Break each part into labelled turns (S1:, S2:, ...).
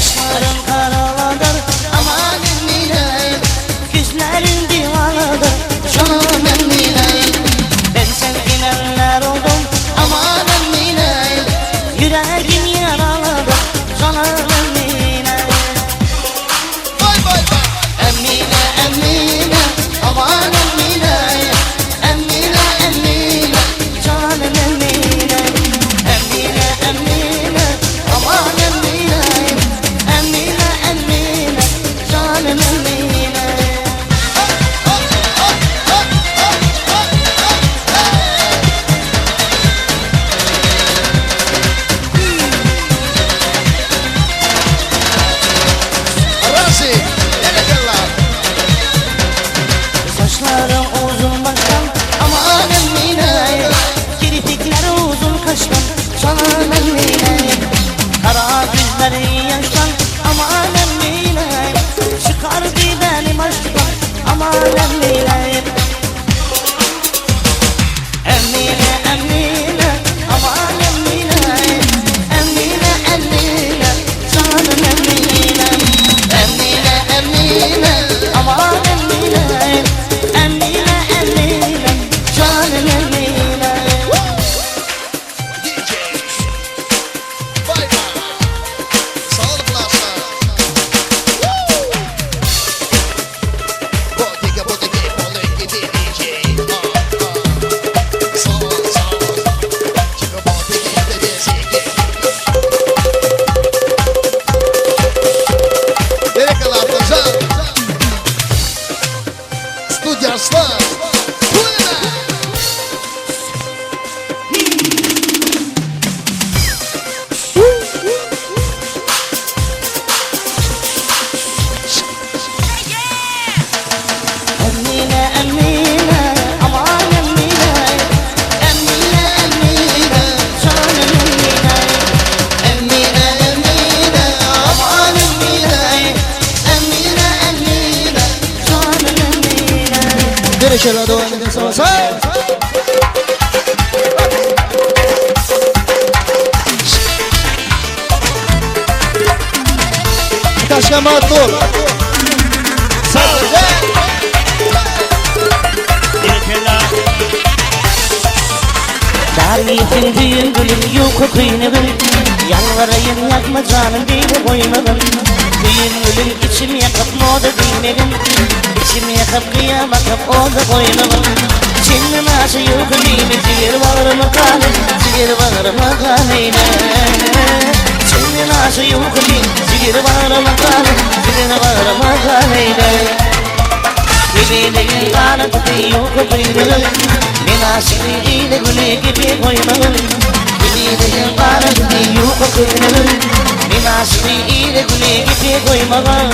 S1: Kaşların karalardır aman Emine, gözlerin divarlardır canım Emine. Ben sevgilenler oldum aman Emine, yüreğim yaralıdır canım Emine.
S2: Vay vay vay.
S1: Emine, Emine, aman Emine, Emine, Emine, canım Emine. Emine, Emine, aman Emine, Emine, Emine, canım Emine.
S2: Arazi. Gel gel lan.
S1: Saçlarım uzun baştan aman Emine, kirpikleri uzun kaştan canım Emine. Kara gözleri yaştan aman Emine, çıkardı benim aşkım aman Emine. Emine, Emine, aman Emine, Emine, Emine, canım Emine. Emine, Emine, aman Emine, Emine, Emine, canım Emine.
S2: DJ. Vay vay. Sağ ol Plaza. Bodega bodega bodega DJ. Sağ ol sağ ol. Chico bodega bodega. Gel gel Artacan. Stüdyo Arslan. Pulina.
S1: Emine, Emine, aman Emine, Emine, Emine, canım Emine. Emine, Emine, aman Emine, Emine, Emine, canım Emine.
S2: Dereşe devam edin sana sağ. Taşka Matur.
S3: Sağ ol.
S1: Tarihin düğün gülüm yok kıyını gül, yalvarayım yakma canım beni koymadın. Düğün gülüm içim yakıp moda dinlerim, içim yakıp kıyam akıp orada koymadın. Çinli naşı yok kıyını ciğer bağırma kane, ciğer bağırma kaneyle. Çinli naşı yok kıyını ciğer bağırma kane, ciğer bağırma kaneyle. Gülüyle kanat yok kıyını, Minasini ile güle gibi koymalı. Gülüyle kanat yok kıyını, Minasini ile güle gibi koymalı.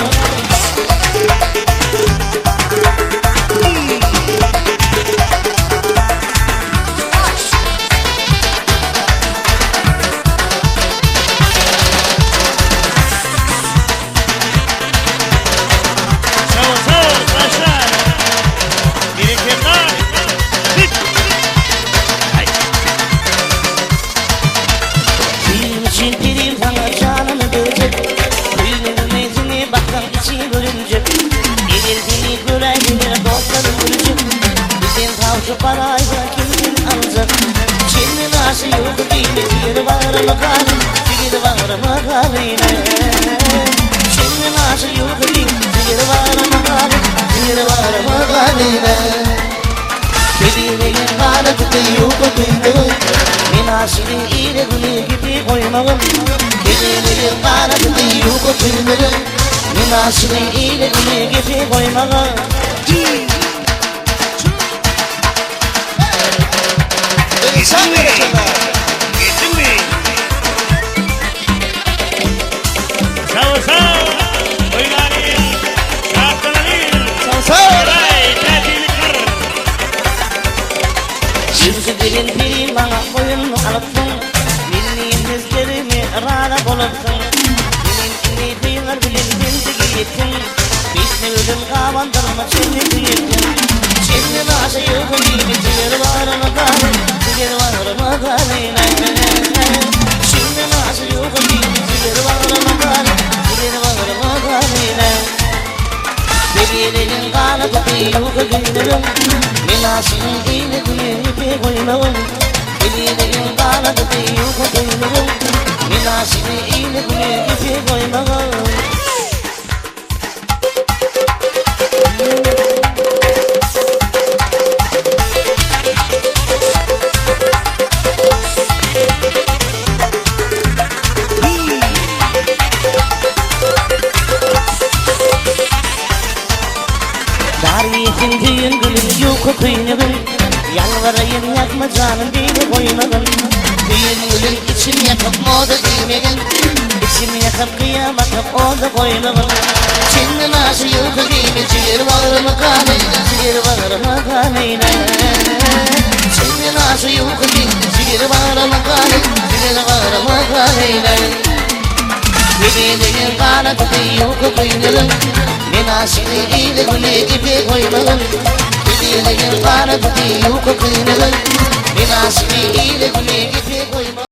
S3: Sağ ol başlar. Birikimler.
S1: Film için dedim sana canımı verecek, düğünün mezini baktan içi bölünecek. Gelirdiğini görenler dostlarım ölecek, bizim tavşı parayla kimsin alacak. Şimdi nasıl yok değil mi ciğer bağırma kalim, ciğer bağırma kaline. Şimdi nasıl yok değil mi ciğer bağırma kalim, ciğer bağırma kaline. Gülüyle kanat yok kıyını, Minasini ile güle gibi koymalım. Gülüyle kanat yok kıyını, Minasini ile güle gibi koymalım.
S3: Gittin mi? Gittin mi? Sağ ol sağ ol. Oynanin. Şartlanın.
S2: Sağ ol.
S3: Ay tatili kır.
S1: Yüzü dilin biri bana boyunlu alıpsın, bildiğin gözlerimi rara bulupsın. Bilin duyular bilin bildi giyettin, bitme ölüm kavandırma çevre giyettin. Çevre başı yok gibi ciğer var mı kale, ciğer var mı kale. Şimdi başı yok gibi ciğer var mı kale, ciğer yuka kıyınırım Minasini iyile güne ipe koymağım Eliyle yılgana da yuka kıyınırım Minasini iyile güne ipe koymağım Tarihin düğün gülüm yuka kıyınırım Yalvarayım yakma canım beni koymağım Düğün gülüm içim yakıp moda giymegin İçim yakıp kıyamadım o da koymağım Şimdi nasıl yuka giyme ciğer bağırma kaneyna Ciğer bağırma kaneyna Şimdi nasıl yuka giyme ciğer bağırma kaneyna Ciğer bağırma kaneyna Bebeğin kanatı yuka kıyınırım Minasini iyile güne ipe koymağım Bebeğin kanatı yuka kıyınırım Minasini iyile güne ipe koymağım